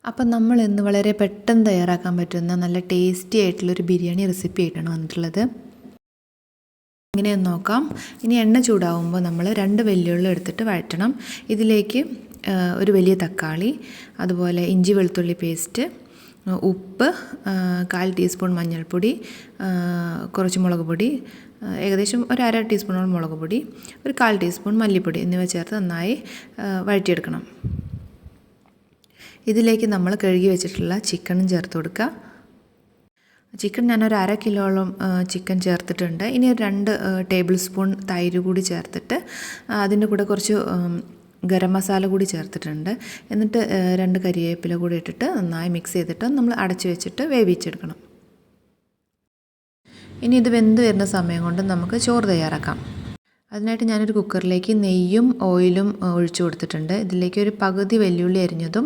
അപ്പം നമ്മൾ ഇന്ന് വളരെ പെട്ടെന്ന് തയ്യാറാക്കാൻ പറ്റുന്ന നല്ല ടേസ്റ്റി ആയിട്ടുള്ളൊരു ബിരിയാണി റെസിപ്പി ആയിട്ടാണ് വന്നിട്ടുള്ളത്. ഇങ്ങനെയൊന്ന് നോക്കാം. ഇനി എണ്ണ ചൂടാവുമ്പോൾ നമ്മൾ 2 വെല്ലുള്ളി എടുത്തിട്ട് വഴറ്റണം. ഇതിലേക്ക് ഒരു വലിയ തക്കാളി, അതുപോലെ ഇഞ്ചി വെളുത്തുള്ളി പേസ്റ്റ്, ഉപ്പ്, 1/4 ടീസ്പൂൺ മഞ്ഞൾപ്പൊടി, കുറച്ച് മുളക് പൊടി, ഏകദേശം ഒരു 1/2 ടീസ്പൂണോളം മുളക് പൊടി, ഒരു 1/4 ടീസ്പൂൺ മല്ലിപ്പൊടി എന്നിവ ചേർത്ത് നന്നായി വഴറ്റിയെടുക്കണം. ഇതിലേക്ക് നമ്മൾ കഴുകി വെച്ചിട്ടുള്ള ചിക്കനും ചേർത്ത് കൊടുക്കുക. ചിക്കൻ ഞാനൊരു 1/2 കിലോളം ചിക്കൻ ചേർത്തിട്ടുണ്ട്. ഇനി ഒരു 2 ടേബിൾ സ്പൂൺ തൈര് കൂടി ചേർത്തിട്ട് അതിൻ്റെ കൂടെ കുറച്ച് ഗരം മസാല കൂടി ചേർത്തിട്ടുണ്ട്. എന്നിട്ട് 2 കരിവേപ്പില കൂടി ഇട്ടിട്ട് നന്നായി മിക്സ് ചെയ്തിട്ട് നമ്മൾ അടച്ചു വെച്ചിട്ട് വേവിച്ചെടുക്കണം. ഇനി ഇത് വെന്ത് വരുന്ന സമയം കൊണ്ട് നമുക്ക് ചോറ് തയ്യാറാക്കാം. അതിനായിട്ട് ഞാനൊരു കുക്കറിലേക്ക് നെയ്യും ഓയിലും ഒഴിച്ചു കൊടുത്തിട്ടുണ്ട്. ഇതിലേക്ക് ഒരു പകുതി വെല്ലുള്ളി അരിഞ്ഞതും,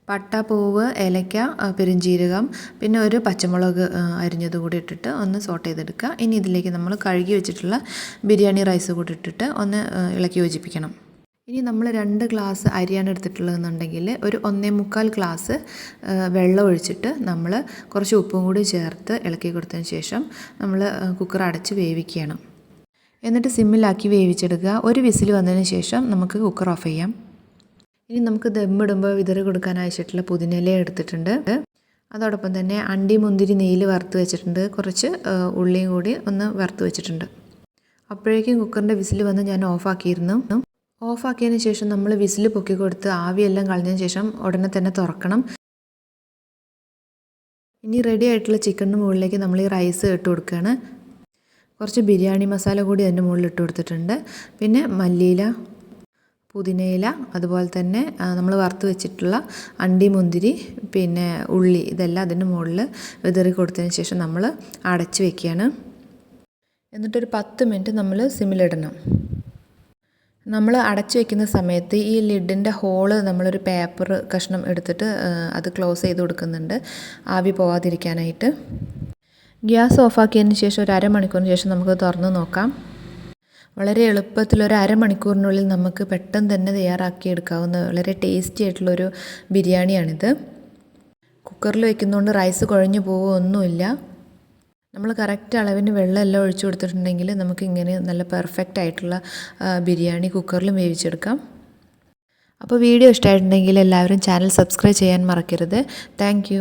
പട്ട, പൂവ്, ഏലക്ക, പെരുംജീരകം, പിന്നെ ഒരു പച്ചമുളക് അരിഞ്ഞത് കൂടി ഇട്ടിട്ട് ഒന്ന് സോട്ട് ചെയ്തെടുക്കുക. ഇനി ഇതിലേക്ക് നമ്മൾ കഴുകി വെച്ചിട്ടുള്ള ബിരിയാണി റൈസ് കൂടി ഇട്ടിട്ട് ഒന്ന് ഇളക്കി യോജിപ്പിക്കണം. ഇനി നമ്മൾ 2 ഗ്ലാസ് അരിയാണ് എടുത്തിട്ടുള്ളതെന്നുണ്ടെങ്കിൽ ഒരു 1.25 ഗ്ലാസ് വെള്ളം ഒഴിച്ചിട്ട് നമ്മൾ കുറച്ച് ഉപ്പും കൂടി ചേർത്ത് ഇളക്കി കൊടുത്തതിന് ശേഷം നമ്മൾ കുക്കർ അടച്ച് വേവിക്കുകയാണ്. എന്നിട്ട് സിമ്മിലാക്കി വേവിച്ചെടുക്കുക. ഒരു വിസിൽ വന്നതിന് ശേഷം നമുക്ക് കുക്കർ ഓഫ് ചെയ്യാം. ഇനി നമുക്ക് ദമ്മിടുമ്പോൾ വിതറി കൊടുക്കാനാവശ്യമായിട്ടുള്ള പുതിനയില എടുത്തിട്ടുണ്ട്. അതോടൊപ്പം തന്നെ അണ്ടി മുന്തിരി നെയ്യിൽ വറുത്ത് വെച്ചിട്ടുണ്ട്. കുറച്ച് ഉള്ളിയും കൂടി ഒന്ന് വറുത്ത് വെച്ചിട്ടുണ്ട്. അപ്പോഴേക്കും കുക്കറിൻ്റെ വിസിൽ വന്ന് ഞാൻ ഓഫാക്കിയിരുന്നു. ഓഫാക്കിയതിന് ശേഷം നമ്മൾ വിസിൽ പൊക്കി കൊടുത്ത് ആവിയെല്ലാം കളഞ്ഞതിന് ശേഷം ഉടനെ തന്നെ തുറക്കണം. ഇനി റെഡി ആയിട്ടുള്ള ചിക്കൻ്റെ മുകളിലേക്ക് നമ്മൾ ഈ റൈസ് ഇട്ട് കൊടുക്കുകയാണ്. കുറച്ച് ബിരിയാണി മസാല കൂടി അതിൻ്റെ മുകളിൽ ഇട്ട് കൊടുത്തിട്ടുണ്ട്. പിന്നെ മല്ലിയില, പുതിനയില, അതുപോലെ തന്നെ നമ്മൾ വറുത്ത് വെച്ചിട്ടുള്ള അണ്ടി മുന്തിരി, പിന്നെ ഉള്ളി, ഇതെല്ലാം അതിൻ്റെ മുകളിൽ വിതറി കൊടുത്തതിന് ശേഷം നമ്മൾ അടച്ച് വെക്കുകയാണ്. എന്നിട്ടൊരു 10 മിനിറ്റ് നമ്മൾ സിമ്മിലിടണം. നമ്മൾ അടച്ചു വെക്കുന്ന സമയത്ത് ഈ ലിഡിൻ്റെ ഹോള് നമ്മളൊരു പേപ്പർ കഷ്ണം എടുത്തിട്ട് അത് ക്ലോസ് ചെയ്ത് കൊടുക്കുന്നുണ്ട്, ആവി പോവാതിരിക്കാനായിട്ട്. ഗ്യാസ് ഓഫാക്കിയതിന് ശേഷം ഒരു അരമണിക്കൂറിന് ശേഷം നമുക്ക് തുറന്ന് നോക്കാം. വളരെ എളുപ്പത്തിൽ ഒരു അരമണിക്കൂറിനുള്ളിൽ നമുക്ക് പെട്ടെന്ന് തന്നെ തയ്യാറാക്കിയെടുക്കാവുന്ന വളരെ ടേസ്റ്റി ആയിട്ടുള്ളൊരു ബിരിയാണിയാണിത്. കുക്കറിൽ വയ്ക്കുന്നതുകൊണ്ട് റൈസ് കുഴഞ്ഞു പോവുകയൊന്നുമില്ല. നമ്മൾ കറക്റ്റ് അളവിന് വെള്ളമെല്ലാം ഒഴിച്ചു കൊടുത്തിട്ടുണ്ടെങ്കിൽ നമുക്കിങ്ങനെ നല്ല പെർഫെക്റ്റ് ആയിട്ടുള്ള ബിരിയാണി കുക്കറിലും വേവിച്ചെടുക്കാം. അപ്പോൾ വീഡിയോ ഇഷ്ടമായിട്ടുണ്ടെങ്കിൽ എല്ലാവരും ചാനൽ സബ്സ്ക്രൈബ് ചെയ്യാൻ മറക്കരുത്. താങ്ക്